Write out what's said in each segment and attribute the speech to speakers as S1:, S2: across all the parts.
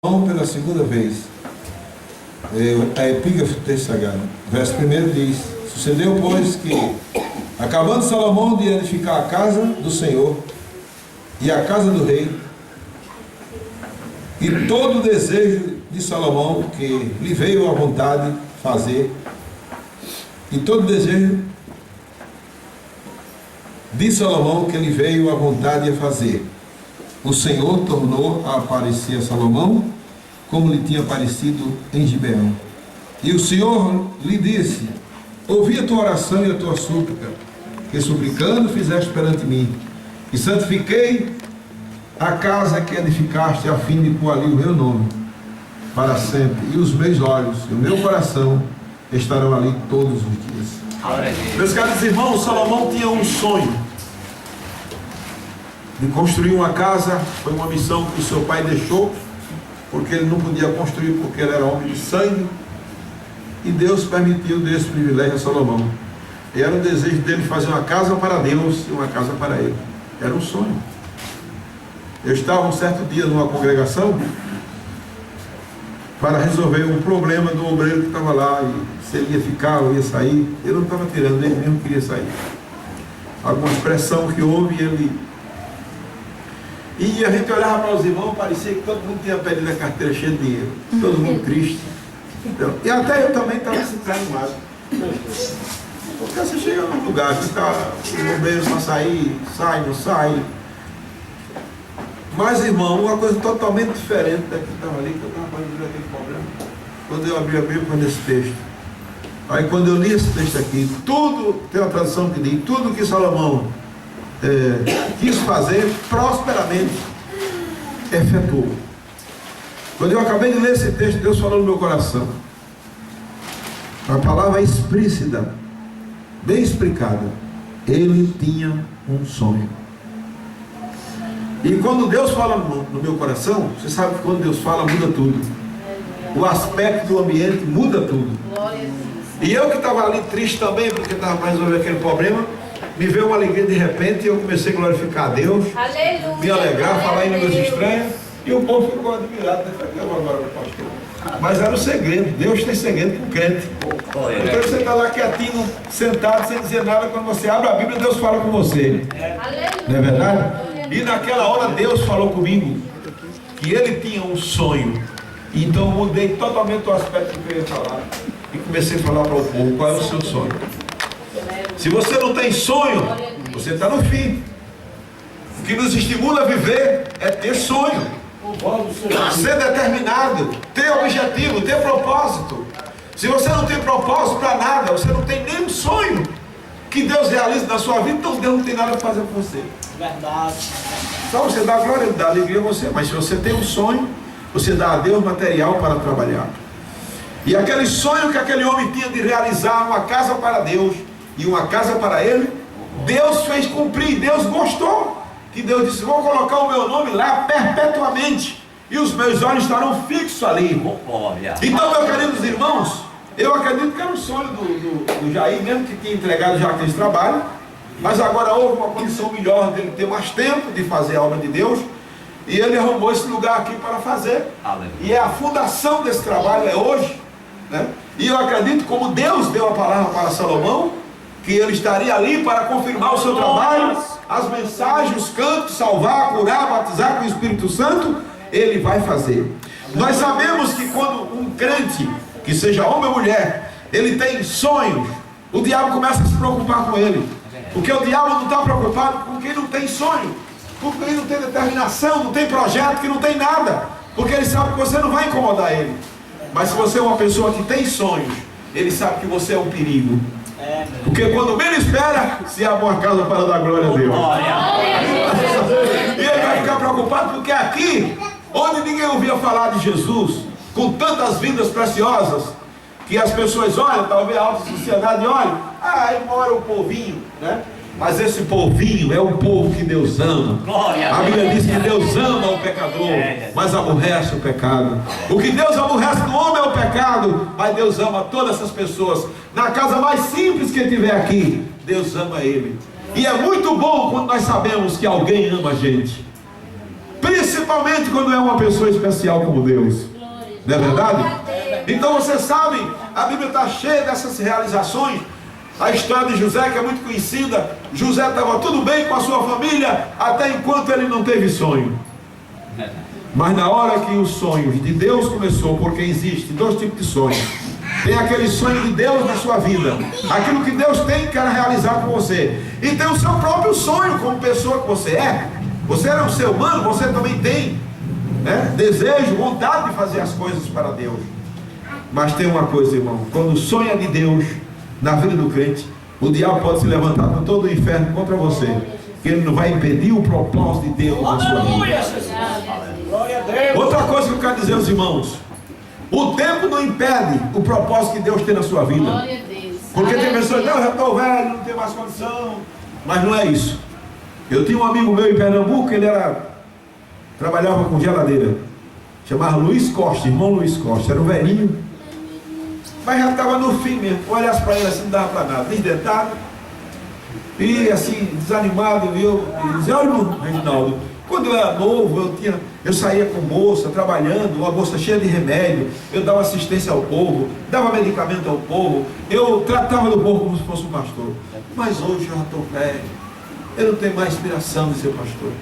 S1: Pela segunda vez, a epígrafe do texto sagrado, verso 1 diz: sucedeu, pois, que, acabando Salomão de edificar a casa do Senhor e a casa do rei, e todo o desejo de Salomão que lhe veio à vontade fazer, e todo o desejo de Salomão que lhe veio à vontade a fazer, o Senhor tornou a aparecer a Salomão, como lhe tinha aparecido em Gibeão. E o Senhor lhe disse: ouvi a tua oração e a tua súplica, que suplicando fizeste perante mim, e santifiquei a casa que edificaste, a fim de pôr ali o meu nome para sempre, e os meus olhos e o meu coração estarão ali todos os dias.
S2: Meus caros irmãos, Salomão tinha um sonho de construir uma casa. Foi uma missão que o seu pai deixou, porque ele não podia construir, porque ele era homem de sangue, e Deus permitiu desse privilégio a Salomão. E era o desejo dele fazer uma casa para Deus e uma casa para ele. Era um sonho. Eu estava um certo dia numa congregação para resolver um problema do obreiro que estava lá, e se ele ia ficar ou ia sair. Ele não estava tirando, ele mesmo queria sair. Alguma expressão que houve, e a gente olhava para os irmãos, parecia que todo mundo tinha perdido a carteira cheia de dinheiro, todo mundo triste. Então, e até eu também estava assim desanimado. Porque você chega num lugar que está o bombeiro para sair, sai, não sai. Mas, irmão, uma coisa totalmente diferente da que estava ali, que eu estava fazendo aquele problema. Quando eu abri a Bíblia nesse texto. Aí quando eu li esse texto aqui, tudo, tem uma tradução que diz, tudo que Salomão quis fazer, prosperamente efetuou. Quando eu acabei de ler esse texto, Deus falou no meu coração. A palavra explícita, bem explicada. Ele tinha um sonho. E quando Deus fala no meu coração, você sabe que quando Deus fala, muda tudo. O aspecto do ambiente muda tudo. E eu que estava ali triste também, porque estava para resolver aquele problema, me veio uma alegria de repente, e eu comecei a glorificar a Deus, aleluia, me alegrar, falar em línguas estranhas, e o povo ficou admirado. Agora, pastor. Mas era o segredo. Deus tem segredo com o crente. Então você está lá quietinho, sentado, sem dizer nada, quando você abre a Bíblia, Deus fala com você. Não é verdade? E naquela hora Deus falou comigo que ele tinha um sonho. Então eu mudei totalmente o aspecto que eu ia falar e comecei a falar para o povo qual é o seu sonho. Se você não tem sonho, você está no fim. O que nos estimula a viver é ter sonho, ser determinado, ter objetivo, ter propósito. Se você não tem propósito para nada, você não tem nenhum sonho que Deus realize na sua vida, então Deus não tem nada a fazer por você.
S3: Verdade.
S2: Só você dá glória, dá alegria a você. Mas se você tem um sonho, você dá a Deus material para trabalhar. E aquele sonho que aquele homem tinha de realizar uma casa para Deus e uma casa para ele, Deus fez cumprir. Deus gostou. Que Deus disse: vou colocar o meu nome lá perpetuamente, e os meus olhos estarão fixos ali. Então, meus queridos irmãos, eu acredito que era um sonho do Jair, mesmo que tinha entregado já aquele trabalho. Mas agora houve uma condição melhor dele ter mais tempo de fazer a obra de Deus, e ele arrumou esse lugar aqui para fazer. Aleluia. E a fundação desse trabalho é hoje, né? E eu acredito, como Deus deu a palavra para Salomão, que ele estaria ali para confirmar o seu trabalho, as mensagens, os cantos, salvar, curar, batizar com o Espírito Santo, ele vai fazer. Nós sabemos que quando um crente, que seja homem ou mulher, ele tem sonhos, o diabo começa a se preocupar com ele. Porque o diabo não está preocupado com quem não tem sonho, com quem não tem determinação, não tem projeto, que não tem nada. Porque ele sabe que você não vai incomodar ele. Mas se você é uma pessoa que tem sonhos, ele sabe que você é um perigo. Porque quando menos espera, se abre uma casa para dar glória a Deus. E ele vai ficar preocupado porque aqui, onde ninguém ouvia falar de Jesus, com tantas vidas preciosas, que as pessoas olham, talvez a alta sociedade olhe, aí mora o povinho, né? Mas esse povinho é o povo que Deus ama. A Bíblia diz que Deus ama o pecador, mas aborrece o pecado. O que Deus aborrece no homem é o pecado, mas Deus ama todas essas pessoas. Na casa mais simples que tiver aqui, Deus ama ele. E é muito bom quando nós sabemos que alguém ama a gente, principalmente principalmente quando é uma pessoa especial como Deus. Não é verdade? Então você sabe, a Bíblia está cheia dessas realizações. A história de José, que é muito conhecida. José estava tudo bem com a sua família, até enquanto ele não teve sonho. Mas na hora que os sonhos de Deus começou, porque existem dois tipos de sonhos. Tem aquele sonho de Deus na sua vida, aquilo que Deus tem e quer realizar com você. E tem o seu próprio sonho como pessoa que você é. Você é um ser humano, você também tem, né, desejo, vontade de fazer as coisas para Deus. Mas tem uma coisa, irmão, quando sonha de Deus na vida do crente, o diabo pode se levantar com todo o inferno contra você, que ele não vai impedir o propósito de Deus na sua vida. Outra coisa que eu quero dizer aos irmãos: o tempo não impede o propósito que Deus tem na sua vida. Porque tem pessoas que não, eu já estou velho, não tenho mais condição. Mas não é isso. Eu tinha um amigo meu em Pernambuco, ele trabalhava com geladeira, chamava Luiz Costa, irmão Luiz Costa, era um velhinho, mas já estava no fim mesmo. Olhasse para ele assim, não dava para nada, desdentado e assim, desanimado. E eu dizia: olha, Reginaldo, quando eu era novo, eu saía com bolsa, trabalhando, uma bolsa cheia de remédio, eu dava assistência ao povo, dava medicamento ao povo, eu tratava do povo como se fosse um pastor. Mas hoje eu já estou velho, eu não tenho mais inspiração de ser pastor.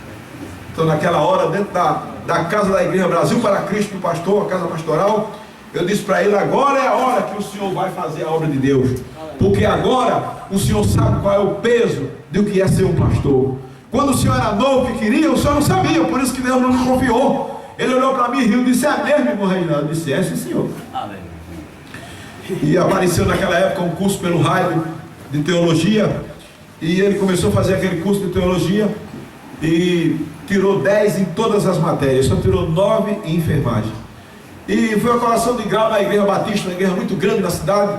S2: Então naquela hora, dentro da casa da Igreja Brasil para Cristo do pastor, a casa pastoral, eu disse para ele: agora é a hora que o senhor vai fazer a obra de Deus, porque agora o senhor sabe qual é o peso do que é ser um pastor. Quando o senhor era novo que queria, o senhor não sabia, por isso que Deus não me confiou. Ele olhou para mim e riu, disse: é mesmo, irmão Reinaldo? Eu disse: é, sim, senhor. Amém. E apareceu naquela época um curso pelo raio de teologia, e ele começou a fazer aquele curso de teologia e tirou 10 em todas as matérias, só tirou 9 em enfermagem. E foi a colação de grau na Igreja Batista, uma igreja muito grande da cidade.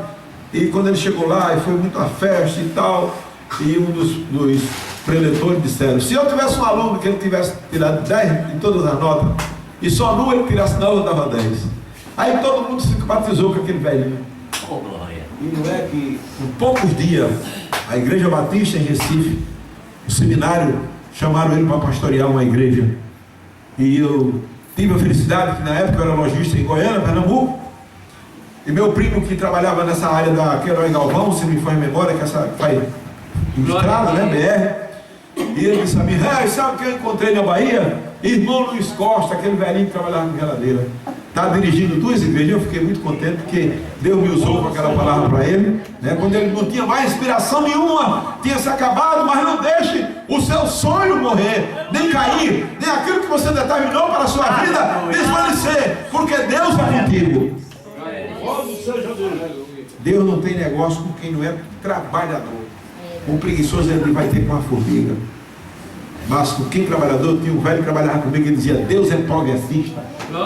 S2: E quando ele chegou lá, foi muito a festa e tal, e um dos preletores disseram: se eu tivesse um aluno que ele tivesse tirado 10 em todas as notas, e só no ele tirasse na outra, dava 10. Aí todo mundo se simpatizou com aquele velhinho. Oh, glória. E não é que em poucos dias a Igreja Batista em Recife, o seminário, chamaram ele para pastorear uma igreja. E eu tive a felicidade que na época eu era lojista em Goiânia, Pernambuco, e meu primo que trabalhava nessa área da Queiroz Galvão, se me faz memória, que essa faz estrada, né, BR, e ele disse a mim: sabe o que eu encontrei na Bahia? Irmão Luiz Costa, aquele velhinho que trabalhava com geladeira, está dirigindo 2 igrejas. Eu fiquei muito contente, porque Deus me usou com aquela palavra para ele, né? Quando ele não tinha mais inspiração nenhuma, tinha se acabado. Mas não deixe o seu sonho morrer, nem cair, nem aquilo que você determinou para a sua vida desvanecer, porque Deus é contigo. Deus não tem negócio com quem não é trabalhador. O preguiçoso ele vai ter com a formiga. Mas com quem trabalhador, tinha um velho que trabalhava comigo e dizia: Deus é progressista.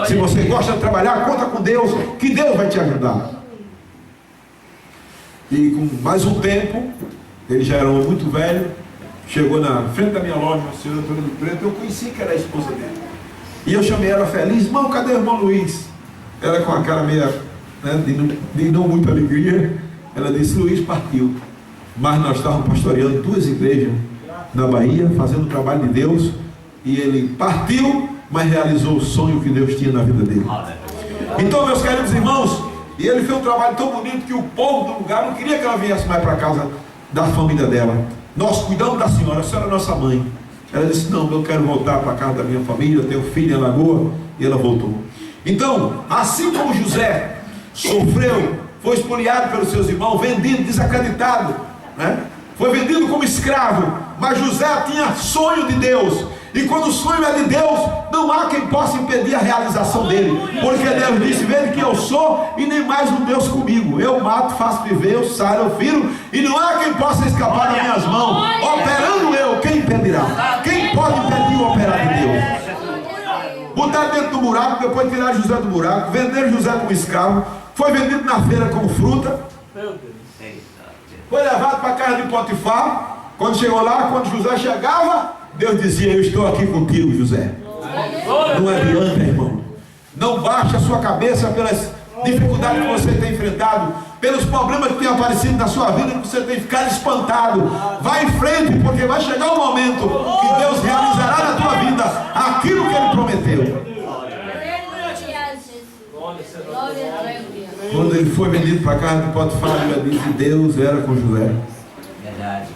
S2: Se você gosta de trabalhar, conta com Deus, que Deus vai te ajudar. E com mais um tempo, ele já era muito velho, chegou na frente da minha loja, uma senhora toda de preto, eu conheci que era a esposa dele. E eu chamei ela feliz: irmão, cadê o irmão Luiz? Ela com a cara meio, né, de não muita alegria, ela disse: Luiz partiu. Mas nós estávamos pastoreando 2 igrejas na Bahia, fazendo o trabalho de Deus, e ele partiu, mas realizou o sonho que Deus tinha na vida dele. Então, meus queridos irmãos, e ele fez um trabalho tão bonito que o povo do lugar não queria que ela viesse mais para casa da família dela. Nós cuidamos da senhora, a senhora é nossa mãe. Ela disse: não, eu quero voltar para a casa da minha família, eu tenho filho em Alagoa, e ela voltou. Então, assim como José sofreu, foi espoliado pelos seus irmãos, vendido, desacreditado, né? Foi vendido como escravo, mas José tinha sonho de Deus. E quando o sonho é de Deus, não há quem possa impedir a realização dele, porque Deus disse: vede que eu sou e nem mais um Deus comigo. Eu mato, faço viver, eu saro, eu firo, e não há quem possa escapar das minhas mãos. Operando eu, quem impedirá? Quem pode impedir o operar de Deus? Botar dentro do buraco, depois tirar José do buraco, vender José como escravo, foi vendido na feira como fruta, foi levado para a casa de Potifar. Quando chegou lá, quando José chegava, Deus dizia: eu estou aqui contigo, José. Não adianta, irmão. Não baixe a sua cabeça dificuldades que você tem enfrentado, pelos problemas que têm aparecido na sua vida, que você tem ficado espantado. Vai em frente, porque vai chegar um momento que Deus realizará na tua vida aquilo que Ele prometeu. Quando ele foi vendido para a casa de Potifar, a Bíblia diz que Deus era com José.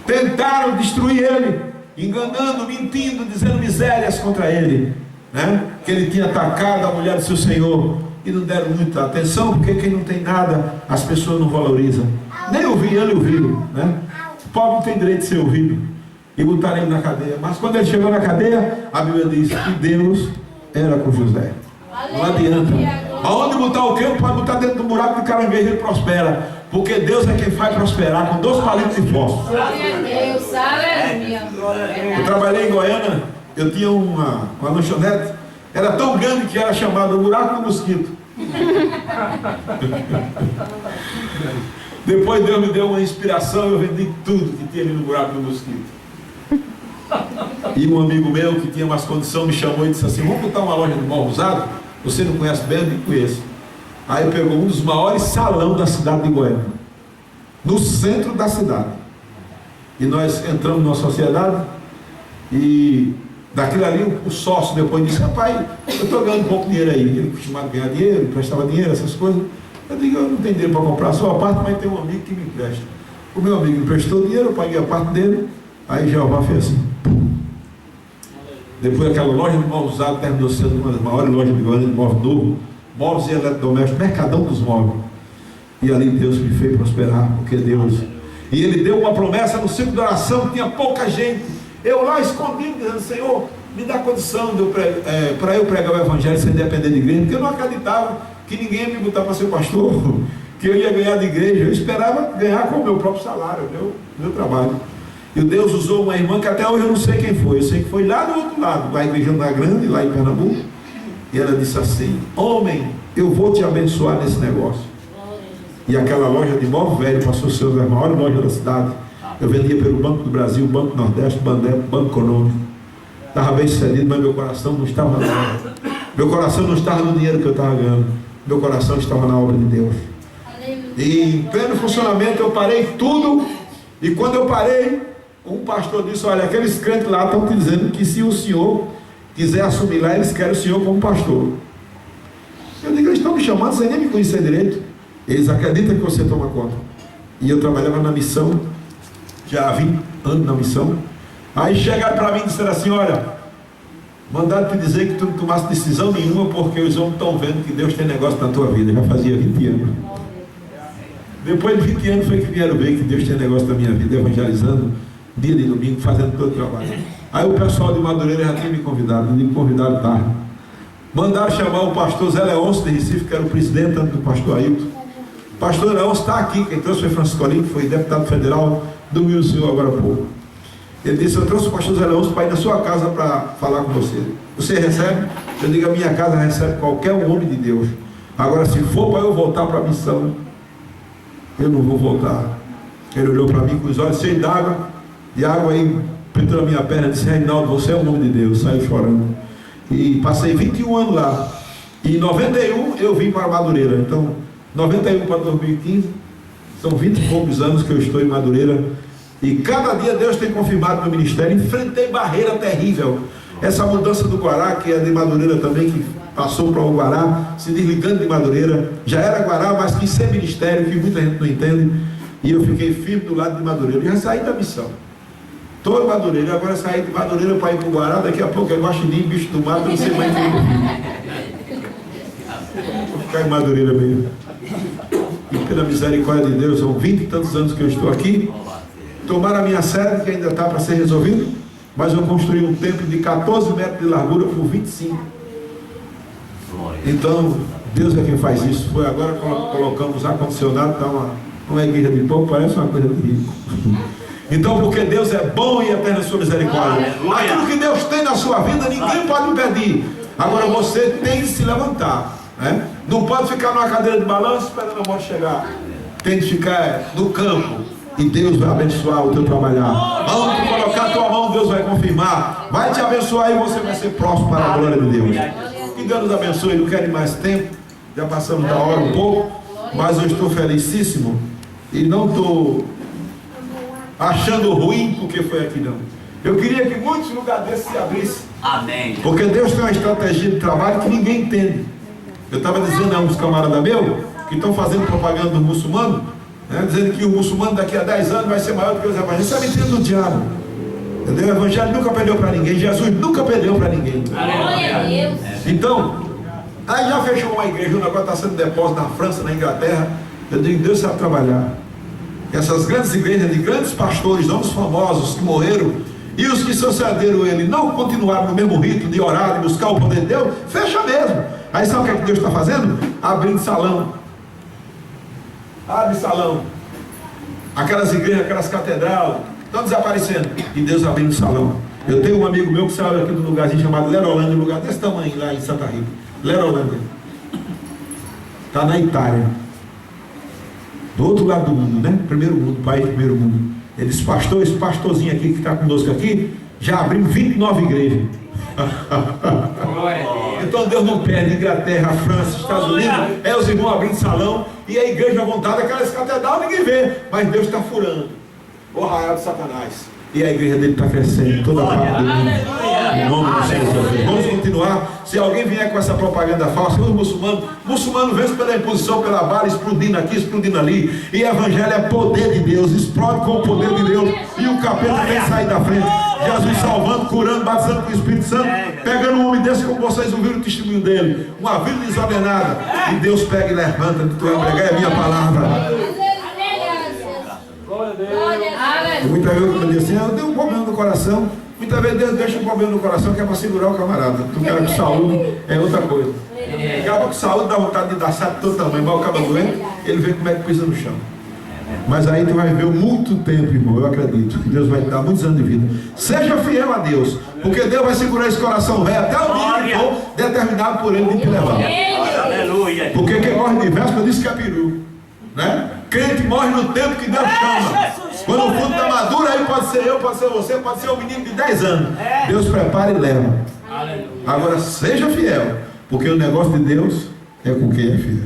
S2: Tentaram destruir ele, enganando, mentindo, dizendo misérias contra ele, né? Que ele tinha atacado a mulher do seu senhor, e não deram muita atenção, porque quem não tem nada, as pessoas não valorizam. Nem ouviram, ele ouviu, né? O pobre não tem direito de ser ouvido, e botaram ele na cadeia. Mas quando ele chegou na cadeia, a Bíblia diz que Deus era com José. Não adianta. Aonde botar o quê? Pode botar dentro do buraco de caranguejo, ele prospera. Porque Deus é quem faz prosperar com 2 palitos de fósforo. Eu trabalhei em Goiânia, eu tinha uma lanchonete, era tão grande que era chamada o buraco do mosquito. Depois Deus me deu uma inspiração, eu vendi tudo que tinha ali no buraco do mosquito. E um amigo meu que tinha umas condições me chamou e disse assim: vamos botar uma loja de móvel usado? Você não conhece bem? Eu não conheço. Aí pegou um dos maiores salões da cidade de Goiânia, no centro da cidade, e nós entramos numa sociedade, e daquilo ali o sócio depois disse: rapaz, eu estou ganhando um pouco de dinheiro aí. Ele costumava ganhar dinheiro, emprestava dinheiro, essas coisas. Eu digo: eu não tenho dinheiro para comprar a sua parte, mas tem um amigo que me empresta. O meu amigo me emprestou dinheiro, eu paguei a parte dele. Aí Jeová fez assim. Depois aquela loja de móvel usado terminou sendo uma das maiores lojas de Goiânia de móvel novo, móveis e eletrodomésticos, mercadão dos móveis. E ali Deus me fez prosperar, porque Deus... E Ele deu uma promessa no ciclo de oração, que tinha pouca gente. Eu lá escondido, dizendo: Senhor, me dá condição de para eu pregar o Evangelho sem depender de igreja, porque eu não acreditava que ninguém ia me botar para ser pastor, que eu ia ganhar de igreja. Eu esperava ganhar com o meu próprio salário, meu trabalho. E Deus usou uma irmã que até hoje eu não sei quem foi. Eu sei que foi lá do outro lado, da igreja da Grande, lá em Pernambuco. E ela disse assim: homem, eu vou te abençoar nesse negócio. E aquela loja de móvel velho passou a ser a maior loja da cidade. Eu vendia pelo Banco do Brasil, Banco do Nordeste, Banco Econômico. Estava bem sucedido, mas meu coração não estava lá. Meu coração não estava no dinheiro que eu estava ganhando. Meu coração estava na obra de Deus. E em pleno funcionamento eu parei tudo. E quando eu parei, um pastor disse: olha, aqueles crentes lá estão dizendo que se o senhor quiser assumir lá, eles querem o senhor como pastor. Eu digo: eles estão me chamando sem nem me conhecer direito. Eles acreditam que você toma conta. E eu trabalhava na missão, já há 20 anos na missão. Aí chegaram para mim e disseram assim: olha, mandaram te dizer que tu não tomasse decisão nenhuma, porque os homens estão vendo que Deus tem negócio na tua vida. Já fazia 20 anos. Depois de 20 anos foi que vieram ver que Deus tem negócio na minha vida, evangelizando dia de domingo, fazendo todo o trabalho. Aí o pessoal de Madureira já tinha me convidado, me convidaram tarde. Mandaram chamar o pastor Zé Leôncio de Recife, que era o presidente do pastor Ailton. O pastor Leôncio está aqui, quem trouxe foi Francisco Olim, que foi deputado federal, dormiu o senhor agora há pouco. Ele disse: eu trouxe o pastor Zé Leôncio para ir na sua casa para falar com você. Você recebe? Eu digo: a minha casa recebe qualquer homem de Deus. Agora, se for para eu voltar para a missão, eu não vou voltar. Ele olhou para mim com os olhos cheios d'água, e a água aí pintou na minha perna, disse: Reinaldo, você é o homem de Deus. Saiu chorando. E passei 21 anos lá. E em 91 eu vim para Madureira. Então, 91 para 2015, são 20 e poucos anos que eu estou em Madureira. E cada dia Deus tem confirmado meu ministério. Enfrentei barreira terrível. Essa mudança do Guará, que é de Madureira também, que passou para o Guará, se desligando de Madureira. Já era Guará, mas quis ser ministério, que muita gente não entende. E eu fiquei firme do lado de Madureira. Eu já saí da missão. Estou em Madureira, agora saí de Madureira para ir para o Guará. Daqui a pouco é guaxinim, bicho do mato, não sei mais nem. Vou ficar em Madureira mesmo. E pela misericórdia de Deus, são 20 e tantos anos que eu estou aqui. Tomaram a minha sede, que ainda está para ser resolvido, mas eu construí um templo de 14 metros de largura por 25. Então, Deus é quem faz isso. Foi agora que colocamos ar-condicionado, está uma igreja de povo, parece uma coisa de rico. Então, porque Deus é bom e eterna sua misericórdia. Aquilo que Deus tem na sua vida, ninguém pode impedir. Agora você tem que se levantar, né? Não pode ficar numa cadeira de balanço esperando a morte chegar. Tem que ficar no campo. E Deus vai abençoar o teu trabalhar. Onde tu colocar a tua mão, Deus vai confirmar. Vai te abençoar e você vai ser próximo para a glória de Deus. Que Deus nos abençoe. Não quero mais tempo. Já passamos da hora um pouco, mas eu estou felicíssimo e não estou achando ruim porque foi aqui não. Eu queria que muitos lugares desses se abrissem.
S3: Amém.
S2: Porque Deus tem uma estratégia de trabalho que ninguém entende. Eu estava dizendo a uns camaradas meus que estão fazendo propaganda do muçulmano, né, dizendo que o muçulmano daqui a 10 anos vai ser maior do que os evangélicos. Isso é mentira do diabo. Entendeu? O evangelho nunca perdeu para ninguém. Jesus nunca perdeu para ninguém.
S4: Glória a Deus.
S2: Então, aí já fechou uma igreja, o negócio está sendo depósito na França, na Inglaterra. Eu digo, Deus sabe trabalhar. Essas grandes igrejas de grandes pastores, não os famosos que morreram, e os que sucederam ele não continuaram no mesmo rito de orar, de buscar o poder de Deus, fecha mesmo. Aí sabe o que é que Deus está fazendo? Abrindo salão. Abre salão. Aquelas igrejas, aquelas catedrais estão desaparecendo. E Deus abrindo salão. Eu tenho um amigo meu que saiu aqui de um lugarzinho chamado Lerolândia, um lugar desse tamanho lá em Santa Rita. Lerolândia. Está na Itália. Do outro lado do mundo, né? Primeiro mundo, país primeiro mundo. Ele disse, pastor, esse pastorzinho aqui que está conosco aqui, já abriu 29 igrejas. Então Deus não perde. Inglaterra, França, Estados Unidos, é os irmãos abrindo salão, e a igreja à vontade, aquelas catedrais, ninguém vê, mas Deus está furando o arraial de Satanás, e a igreja dele está crescendo, toda a parte do mundo. Em nome do Senhor Jesus. Vamos continuar. Se alguém vier com essa propaganda falsa, os muçulmanos vencem pela imposição, pela bala, explodindo aqui, explodindo ali. E evangelho é poder de Deus, explode com o poder de Deus, e o capeta tem que sair da frente. Jesus salvando, curando, batizando com o Espírito Santo, pegando um homem desse, como vocês ouviram o testemunho dele, uma vida desordenada, e Deus pega e levanta. Tu vai pregar, é a minha palavra. E muitas vezes eu digo assim, eu tenho um problema no coração. Muitas vezes Deus deixa um problema no coração que é para segurar o camarada. Tu quer que saúde é outra coisa. Acaba com saúde, dá vontade de dar sabe de todo tamanho, mas o acaba doendo, ele vê como é que pisa no chão. Mas aí tu vai viver muito tempo, irmão, eu acredito que Deus vai te dar muitos anos de vida. Seja fiel a Deus, porque Deus vai segurar esse coração velho até o dia que for determinado por ele de te levar.
S3: Aleluia.
S2: Porque quem morre de véspera diz que é peru, né? Crente morre no tempo que Deus chama. Quando o fruto está maduro, aí pode ser eu, pode ser você, pode ser um menino de 10 anos. Deus prepara e leva. Agora seja fiel, porque o negócio de Deus é com quem é fiel.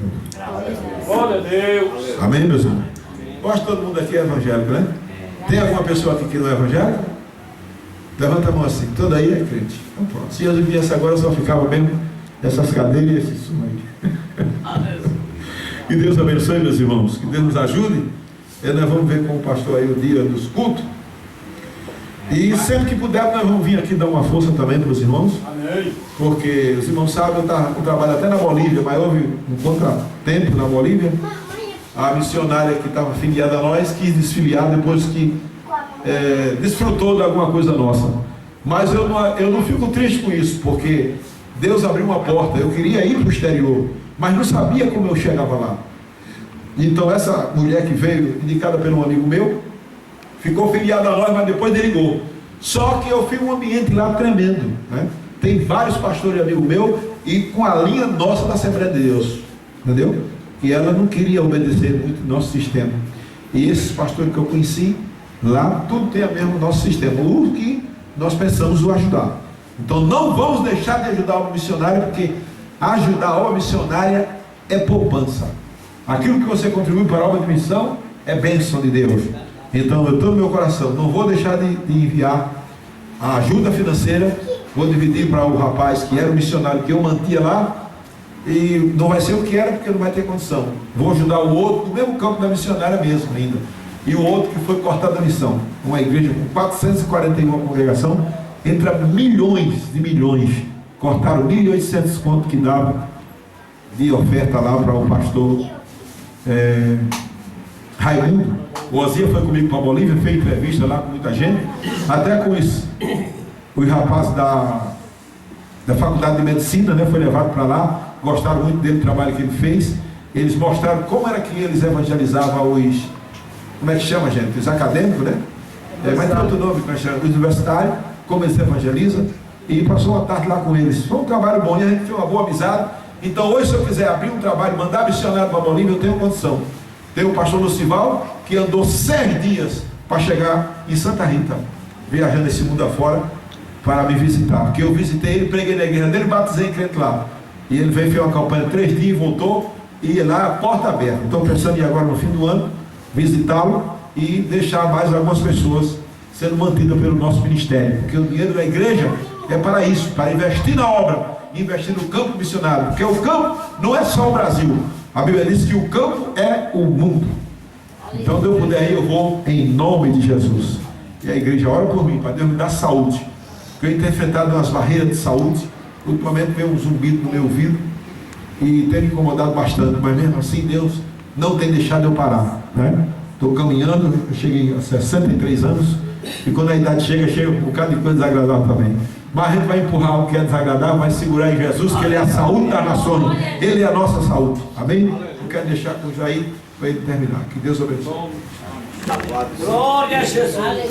S5: Glória a Deus.
S2: Amém, meus irmãos? Eu acho que todo mundo aqui é evangélico, né? Tem alguma pessoa aqui que não é evangélica? Levanta a mão assim, toda aí é crente. Então pronto, se Jesus viesse agora, só ficava mesmo essas cadeiras e esse som aí. Que Deus abençoe, meus irmãos, que Deus nos ajude. E nós vamos ver com o pastor aí o dia dos cultos. E sempre que puder, nós vamos vir aqui dar uma força também para os irmãos.
S5: Amém.
S2: Porque os irmãos sabem, eu trabalho até na Bolívia, mas houve um contratempo na Bolívia. A missionária que estava filiada a nós quis desfiliar depois que desfrutou de alguma coisa nossa. Mas eu não fico triste com isso, porque Deus abriu uma porta. Eu queria ir para o exterior, mas não sabia como eu chegava lá. Então essa mulher que veio, indicada por um amigo meu, ficou filiada a nós, mas depois derivou. Só que eu fui um ambiente lá tremendo, né? Tem vários pastores amigos meus, e com a linha nossa da Assembleia de Deus, entendeu? E ela não queria obedecer muito nosso sistema. E esses pastores que eu conheci, lá tudo tem o mesmo nosso sistema, o que nós pensamos o ajudar. Então não vamos deixar de ajudar o missionário, porque ajudar a obra missionária é poupança. Aquilo que você contribui para a obra de missão é bênção de Deus. Então eu estou no meu coração, não vou deixar de enviar a ajuda financeira, vou dividir para o rapaz que era o missionário que eu mantia lá, e não vai ser o que era porque não vai ter condição. Vou ajudar o outro no mesmo campo da missionária mesmo ainda. E o outro que foi cortado da missão, uma igreja com 441 congregação, entre milhões de milhões, cortaram 1.800 quanto que dava de oferta lá para o pastor Raimundo. O Ozia foi comigo para a Bolívia, fez entrevista lá com muita gente, até com os rapazes da faculdade de medicina, né, foi levado para lá, gostaram muito dele, do trabalho que ele fez. Eles mostraram como era que eles evangelizavam os, como é que chama, gente? Os acadêmicos, né? Mas tem outro nome que nós chamamos, os universitários, como eles evangelizam, e passou uma tarde lá com eles. Foi um trabalho bom, e a gente fez uma boa amizade. Então hoje, se eu quiser abrir um trabalho, mandar missionário para a Bolívia, eu tenho condição. Tem o pastor Lucival, que andou 6 dias para chegar em Santa Rita, viajando esse mundo afora, para me visitar. Porque eu visitei ele, preguei na igreja dele, batizei crente lá. E ele veio, fez uma campanha 3 dias e voltou, e lá, porta aberta. Estou pensando em ir agora no fim do ano, visitá-lo e deixar mais algumas pessoas sendo mantidas pelo nosso ministério. Porque o dinheiro da igreja é para isso, para investir na obra, investir no campo missionário. Porque o campo não é só o Brasil. A Bíblia diz que o campo é o mundo. Então, se eu puder ir, eu vou em nome de Jesus. E a igreja ora por mim, para Deus me dar saúde. Porque eu tenho enfrentado umas barreiras de saúde. Ultimamente veio um zumbido no meu ouvido e tem me incomodado bastante, mas mesmo assim Deus não tem deixado eu parar, né? Estou caminhando, eu cheguei a 63 anos e quando a idade chega um bocado de coisa desagradável também. Mas a gente vai empurrar o que é desagradável, vai segurar em Jesus, que Ele é a saúde das nações, Ele é a nossa saúde, amém? Eu quero deixar com o Jair para ele terminar. Que Deus abençoe.
S3: Glória a Jesus.